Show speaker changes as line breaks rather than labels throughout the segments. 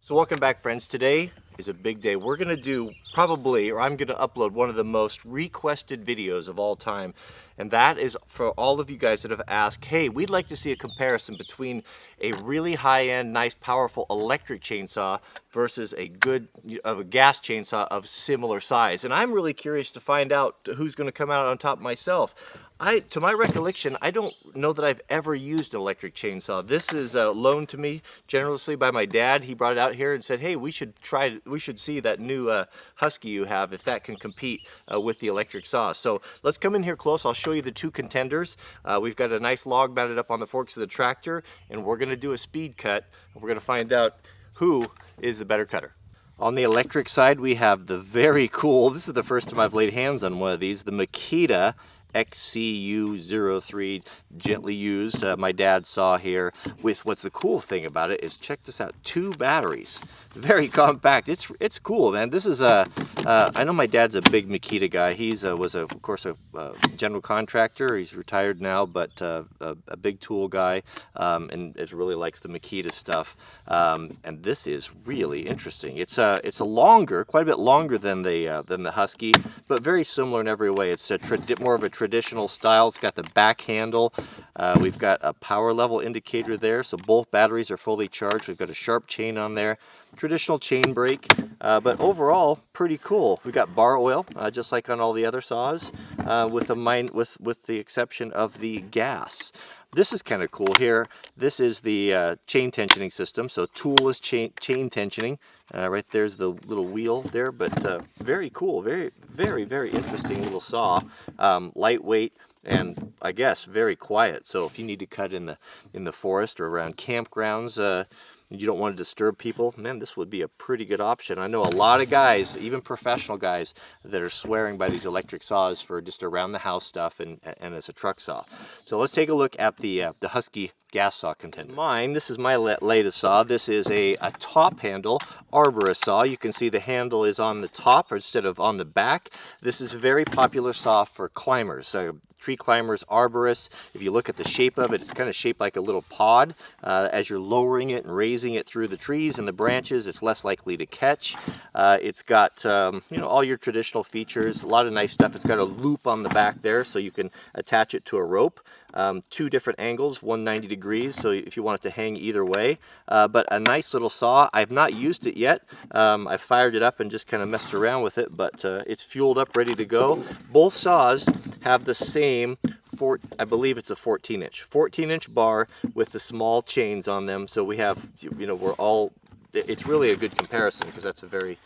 So welcome back, friends. Today is a big day. We're going to do probably, or I'm going to upload one of the most requested videos of all time. And that is for all of you guys that have asked, hey, we'd like to see a comparison between a really high-end, nice, powerful electric chainsaw versus a gas chainsaw of similar size. And I'm really curious to find out who's going to come out on top myself. To my recollection, I don't know that I've ever used an electric chainsaw. This is loaned to me generously by my dad. He brought it out here and said, hey, we should see that new Husky you have, if that can compete with the electric saw. So let's come in here close. I'll show you the two contenders. We've got a nice log mounted up on the forks of the tractor, and we're going to do a speed cut. We're going to find out who is the better cutter. On the electric side, we have the very cool, this is the first time I've laid hands on one of these, the Mاكيتا XCU03, gently used, my dad saw here. With what's the cool thing about it is, check this out, 2 batteries, very compact. It's cool, man. This is I know my dad's a big Mاكيتا guy. He's was of course a general contractor. He's retired now, but a big tool guy, and really likes the Mاكيta stuff. And this is really interesting. It's a longer, quite a bit longer than the Husky, but very similar in every way. It's more of a traditional style. It's got the back handle. We've got a power level indicator there, so both batteries are fully charged. We've got a sharp chain on there, traditional chain brake, but overall pretty cool. We've got bar oil, just like on all the other saws, with the exception of the gas. This is kind of cool here. This is the chain tensioning system, so toolless chain tensioning. Right there's the little wheel there, but very cool, very interesting little saw. Lightweight and I guess very quiet. So if you need to cut in the forest or around campgrounds, you don't want to disturb people, man, this would be a pretty good option. I know a lot of guys, even professional guys, that are swearing by these electric saws for just around the house stuff and as a truck saw. So let's take a look at the Husky gas saw contender. This is my latest saw. This is a top handle arborist saw. You can see the handle is on the top instead of on the back. This is a very popular saw for climbers, tree climbers, arborists. If you look at the shape of it, it's kind of shaped like a little pod. As you're lowering it and raising it through the trees and the branches, it's less likely to catch. It's got all your traditional features, a lot of nice stuff. It's got a loop on the back there, so you can attach it to a rope. 2 different angles, 190 degrees, so if you want it to hang either way. But a nice little saw. I've not used it yet. I've fired it up and just kind of messed around with it, but it's fueled up, ready to go. Both saws have the same, I believe it's a 14-inch bar with the small chains on them. So we have, it's really a good comparison, because that's a very,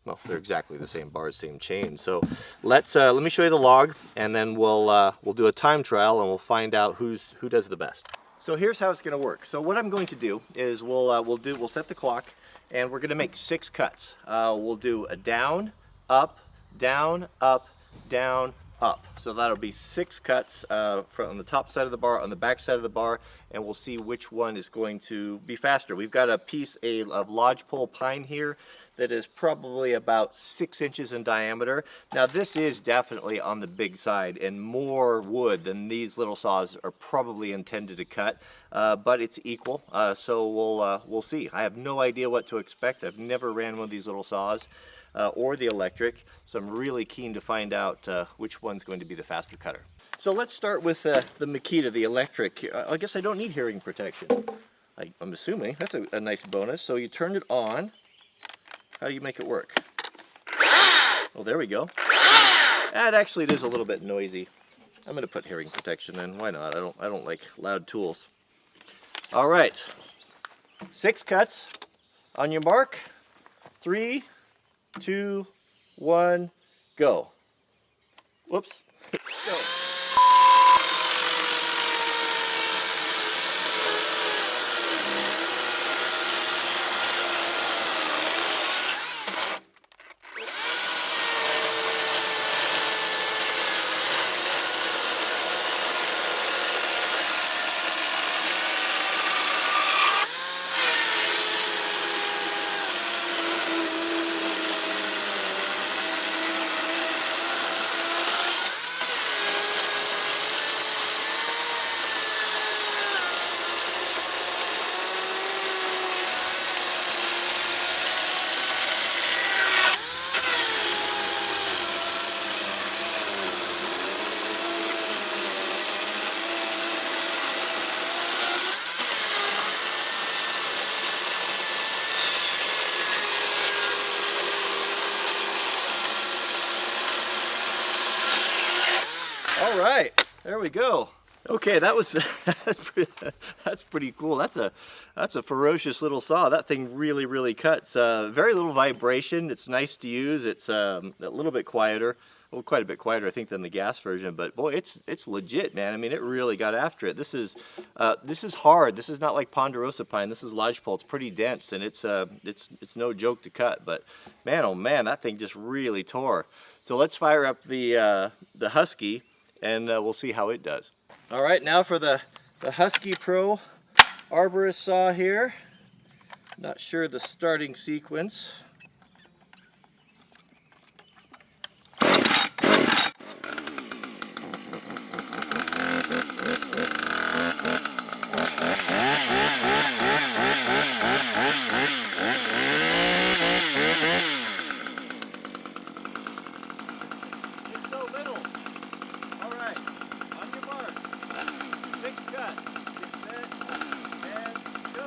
well, they're exactly the same bars, same chain. So let me show you the log, and then we'll do a time trial, and we'll find out who does the best. So here's how it's going to work. So what I'm going to do is we'll set the clock, and we're going to make 6 cuts. We'll do a down, up, down, up, down, up. So that'll be 6 cuts from the top side of the bar, on the back side of the bar, and we'll see which one is going to be faster. We've got a piece of lodgepole pine here that is probably about 6 inches in diameter. Now this is definitely on the big side and more wood than these little saws are probably intended to cut, but it's equal, so we'll see. I have no idea what to expect. I've never ran one of these little saws or the electric, so I'm really keen to find out which one's going to be the faster cutter. So let's start with the Mاكيتا, the electric. I guess I don't need hearing protection. I'm assuming that's a nice bonus. So you turn it on. How do you make it work? Oh, there we go. And actually, it is a little bit noisy. I'm going to put hearing protection in. Why not? I don't like loud tools. All right, 6 cuts. On your mark. 3, 2, 1, go. Whoops. Go. There we go. Okay, that was that's pretty cool. That's a ferocious little saw. That thing really cuts. Very little vibration. It's nice to use. It's a little bit quieter. Well, quite a bit quieter, I think, than the gas version. But boy, it's legit, man. I mean, it really got after it. This is hard. This is not like ponderosa pine. This is lodgepole. It's pretty dense, and it's no joke to cut. But man, oh man, that thing just really tore. So let's fire up the Husky, and we'll see how it does. All right, now for the Husky Pro arborist saw here. Not sure the starting sequence. It's so little. All right, on your mark. Fixed cut. Get set and go.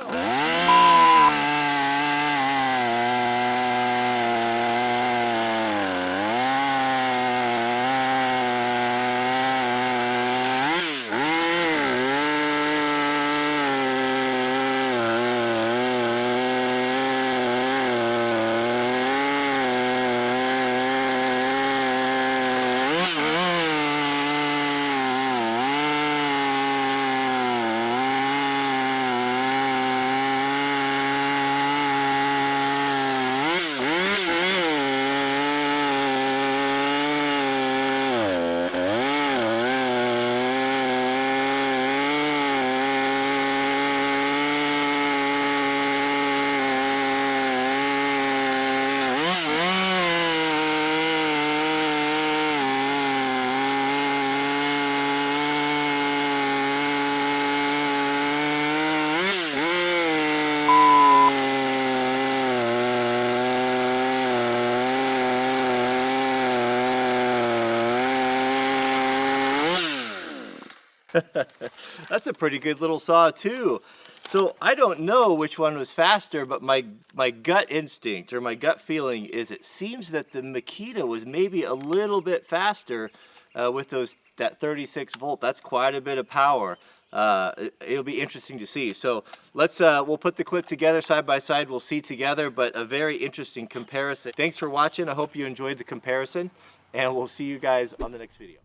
That's a pretty good little saw too. So I don't know which one was faster, but my gut instinct or my gut feeling is it seems that the Mاكيتا was maybe a little bit faster with that 36 volt. That's quite a bit of power. It'll be interesting to see. So we'll put the clip together side by side. We'll see together, but a very interesting comparison. Thanks for watching. I hope you enjoyed the comparison, and we'll see you guys on the next video.